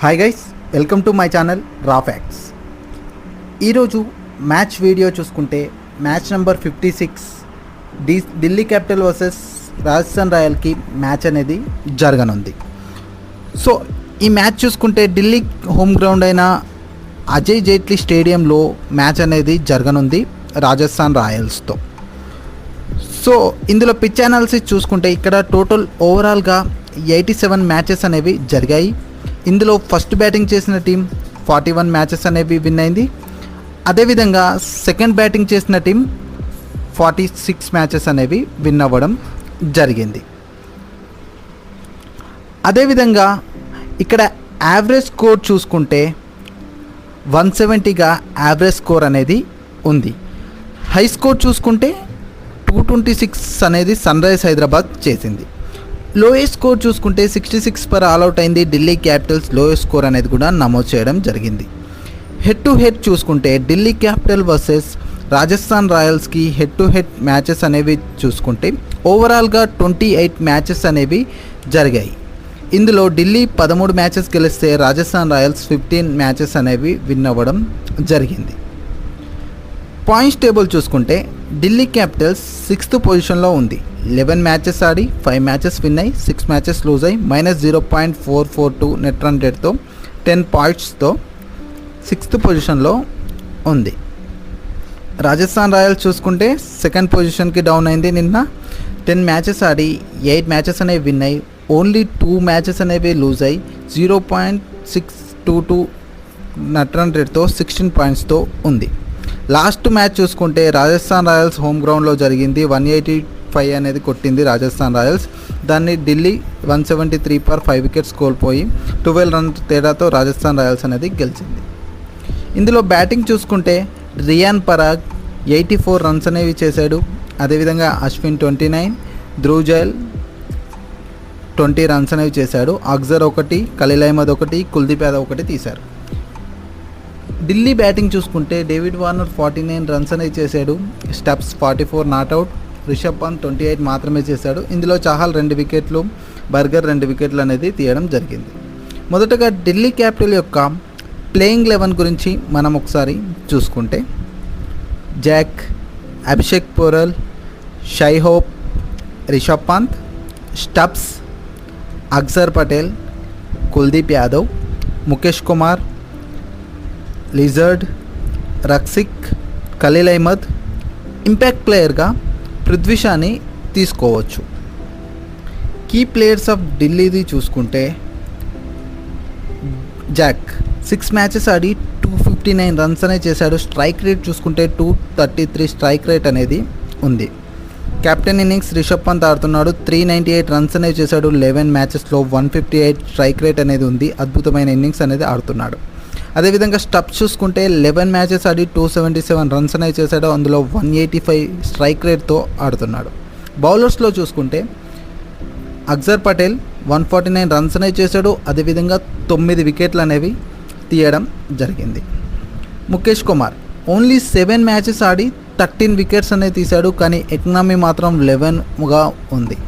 Hi guys, welcome to my channel raw facts. ఈరోజు match video చూసుకుంటే match number 56 Delhi capital versus Rajasthan రాయల్కి match అనేది జరగనుంది. సో ఈ మ్యాచ్ చూసుకుంటే ఢిల్లీ హోమ్ గ్రౌండ్ అయిన అజయ్ జైట్లీ స్టేడియంలో మ్యాచ్ అనేది జరగనుంది రాజస్థాన్ రాయల్స్తో. సో ఇందులో పిచ్ అనాలిసిస్ చూసుకుంటే ఇక్కడ టోటల్ ఓవరాల్గా 87 మ్యాచెస్ అనేవి జరిగాయి. ఇందులో ఫస్ట్ బ్యాటింగ్ చేసిన టీం 41 మ్యాచెస్ అనేవి విన్ అయింది. అదేవిధంగా సెకండ్ బ్యాటింగ్ చేసిన టీం 46 మ్యాచెస్ అనేవి విన్ అవ్వడం జరిగింది. అదేవిధంగా ఇక్కడ యావరేజ్ స్కోర్ చూసుకుంటే 170గా యావరేజ్ స్కోర్ అనేది ఉంది. హై స్కోర్ చూసుకుంటే 226 అనేది సన్ రైజ్ హైదరాబాద్ చేసింది. లోయెస్ట్ స్కోర్ చూసుకుంటే 66 పర్ ఆల్అవుట్ అయింది. ఢిల్లీ క్యాపిటల్స్ లోయెస్ట్ స్కోర్ అనేది కూడా నమోదు చేయడం జరిగింది. హెడ్ టు హెడ్ చూసుకుంటే ఢిల్లీ క్యాపిటల్ వర్సెస్ రాజస్థాన్ రాయల్స్కి హెడ్ టు హెడ్ మ్యాచెస్ అనేవి చూసుకుంటే ఓవరాల్గా 28 మ్యాచెస్ అనేవి జరిగాయి. ఇందులో ఢిల్లీ 13 మ్యాచెస్ గెలిస్తే రాజస్థాన్ రాయల్స్ 15 మ్యాచెస్ అనేవి విన్ అవ్వడం జరిగింది. పాయింట్స్ టేబుల్ చూసుకుంటే ఢిల్లీ క్యాపిటల్స్ 6th పొజిషన్లో ఉంది. 11 మ్యాచెస్ ఆడి 5 మ్యాచెస్ విన్ అయ్యి 6 మ్యాచెస్ లూజ్ అయ్యి -0.442 నెట్ రన్ రేట్తో 10 పాయింట్స్తో 6th పొజిషన్లో ఉంది. రాజస్థాన్ రాయల్స్ చూసుకుంటే 2nd పొజిషన్కి డౌన్ అయింది. నిన్న 10 మ్యాచెస్ ఆడి 8 మ్యాచెస్ అనేవి విన్ అయ్యి ఓన్లీ 2 మ్యాచెస్ అనేవి లూజ్ అయ్యి 0.622 నెట్ రన్ రేట్తో 16 పాయింట్స్తో ఉంది. లాస్ట్ మ్యాచ్ చూసుకుంటే రాజస్థాన్ రాయల్స్ హోమ్ గ్రౌండ్లో జరిగింది. 185 అనేది కొట్టింది రాజస్థాన్ రాయల్స్. దాన్ని ఢిల్లీ 173 పర్ 5 వికెట్స్ కోల్పోయి 12 రన్ తేడాతో రాజస్థాన్ రాయల్స్ అనేది గెలిచింది. ఇందులో బ్యాటింగ్ చూసుకుంటే రియాన్ పరాగ్ 84 రన్స్ అనేవి చేశాడు. అదేవిధంగా అశ్విన్ 29, ధ్రువ్ జైల్ 20 రన్స్ అనేవి చేశాడు. అక్జర్ 1, ఖలీల్ అహ్మద్ 1, కుల్దీప్ యాదవ్ 1 తీశారు. ఢిల్లీ బ్యాటింగ్ చూసుకుంటే డేవిడ్ వార్నర్ 49 రన్స్ అనేది చేశాడు. Stubs 44 not out. రిషబ్ పంత్ 28 మాత్రమే చేశాడు. ఇందులో చాహల్ 2 వికెట్లు, బర్గర్ 2 వికెట్లు అనేది తీయడం జరిగింది. మొదటగా ఢిల్లీ క్యాపిటల్ యొక్క ప్లేయింగ్ 11 గురించి మనం ఒకసారి చూసుకుంటే Jack, Abhishek Porel, Shai Hope, Rishabh Pant, Stubbs, Axar Patel, Kuldeep Yadav, Mukesh Kumar, Lizaad, Rasikh, Khaleel Ahmed. Impact ప్లేయర్గా పృథ్వీ షాని తీసుకోవచ్చు. కీ ప్లేయర్స్ ఆఫ్ ఢిల్లీది చూసుకుంటే జాక్ 6 మ్యాచెస్ ఆడి 259 రన్స్ అనేది చేశాడు. స్ట్రైక్ రేట్ చూసుకుంటే 233 స్ట్రైక్ రేట్ అనేది ఉంది. కెప్టెన్ ఇన్నింగ్స్ రిషబ్ పంత్ ఆడుతున్నాడు. 398 రన్స్ అనేవి చేశాడు. 11 మ్యాచెస్లో 158 స్ట్రైక్ రేట్ అనేది ఉంది. అద్భుతమైన ఇన్నింగ్స్ అనేది ఆడుతున్నాడు. అదేవిధంగా స్టబ్స్ చూసుకుంటే 11 మ్యాచెస్ ఆడి 277 రన్స్ అనేవి చేశాడు. అందులో 185 స్ట్రైక్ రేట్తో ఆడుతున్నాడు. బౌలర్స్లో చూసుకుంటే అక్సర్ పటేల్ 149 రన్స్ అనేవి చేశాడు. అదేవిధంగా 9 వికెట్లు అనేవి తీయడం జరిగింది. ముఖేష్ కుమార్ ఓన్లీ 7 మ్యాచెస్ ఆడి 13 వికెట్స్ అనేవి తీశాడు. కానీ ఎకనామీ మాత్రం 11గా ఉంది.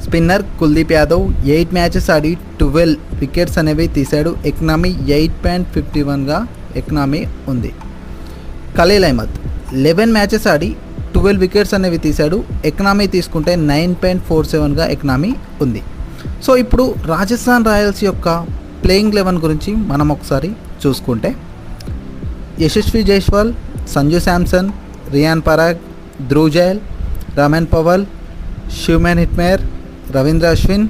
స్పిన్నర్ కుల్దీప్ యాదవ్ 8 మ్యాచెస్ ఆడి 12 వికెట్స్ అనేవి తీశాడు. ఎకనామీ 8.51గా ఎకనామీ ఉంది. ఖలీల్ అహ్మద్ 11 మ్యాచెస్ ఆడి 12 వికెట్స్ అనేవి తీశాడు. ఎకనామీ తీసుకుంటే 9.47గా ఎకనామీ ఉంది. సో ఇప్పుడు రాజస్థాన్ రాయల్స్ యొక్క ప్లేయింగ్ 11 గురించి మనం ఒకసారి చూసుకుంటే Yashasvi Jaiswal, Sanju Samson, Riyan Parag, Dhruv Jurel, Rovman Powell, Shimron Hetmyer, Ravindra Ashwin,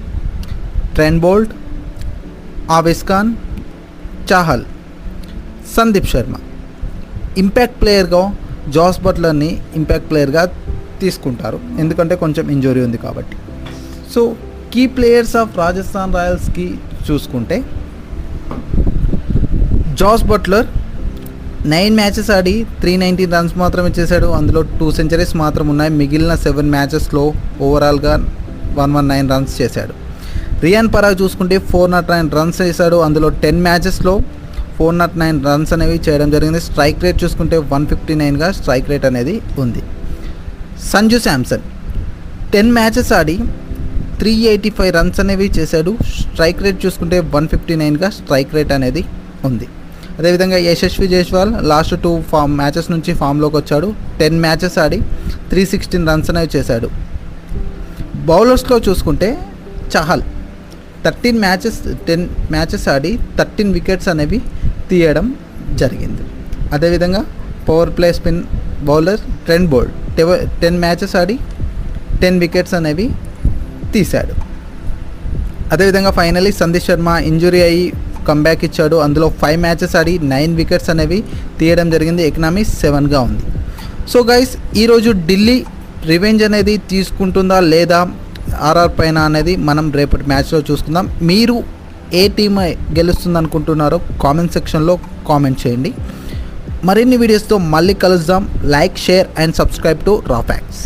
Trent Boult, Avesh Khan, Chahal, Sandeep Sharma. Impact ప్లేయర్గా జాస్ బట్లర్ని ఇంపాక్ట్ ప్లేయర్గా తీసుకుంటారు, ఎందుకంటే కొంచెం ఇంజురీ ఉంది కాబట్టి. So key players of Rajasthan రాయల్స్కి చూసుకుంటే జాస్ బట్లర్ 9 మ్యాచెస్ ఆడి 319 రన్స్ మాత్రమే చేశాడు. అందులో 2 సెంచరీస్ మాత్రం ఉన్నాయి. మిగిలిన 7 మ్యాచెస్లో ఓవరాల్గా 119 రన్స్ చేశాడు. రియాన్ పరాగ్ చూసుకుంటే 409 రన్స్ చేశాడు. అందులో 10 మ్యాచెస్లో 409 రన్స్ అనేవి చేయడం జరిగింది. స్ట్రైక్ రేట్ చూసుకుంటే 159గా స్ట్రైక్ రేట్ అనేది ఉంది. సంజు శాంసన్ 10 మ్యాచెస్ ఆడి 385 రన్స్ అనేవి చేశాడు. స్ట్రైక్ రేట్ చూసుకుంటే 159గా స్ట్రైక్ రేట్ అనేది ఉంది. అదేవిధంగా యశస్వి జైస్వాల్ లాస్ట్ 2 మ్యాచెస్ నుంచి ఫామ్లోకి వచ్చాడు. 10 మ్యాచెస్ ఆడి 316 రన్స్ అనేవి చేశాడు. బౌలర్స్లో చూసుకుంటే చహల్ 10 మ్యాచెస్ ఆడి 13 వికెట్స్ అనేవి తీయడం జరిగింది. అదేవిధంగా power play spin bowler Trent Boult 10 matches ఆడి 10 వికెట్స్ అనేవి తీశాడు. అదేవిధంగా ఫైనలీ సందీప్ శర్మ ఇంజురీ అయ్యి కంబ్యాక్ ఇచ్చాడు. అందులో 5 మ్యాచెస్ ఆడి 9 వికెట్స్ అనేవి తీయడం జరిగింది. ఎకనామీ 7గా ఉంది. సో గైస్, ఈరోజు ఢిల్లీ రివెంజ్ అనేది తీసుకుంటుందా లేదా ఆర్ఆర్ పైన అనేది మనం రేపటి మ్యాచ్లో చూసుకుందాం. మీరు ఏ టీమ్ గెలుస్తుంది అనుకుంటున్నారో కామెంట్ సెక్షన్లో కామెంట్ చేయండి. మరిన్ని వీడియోస్తో మళ్ళీ కలుద్దాం. Like, share and subscribe to రా ఫ్యాక్ట్స్.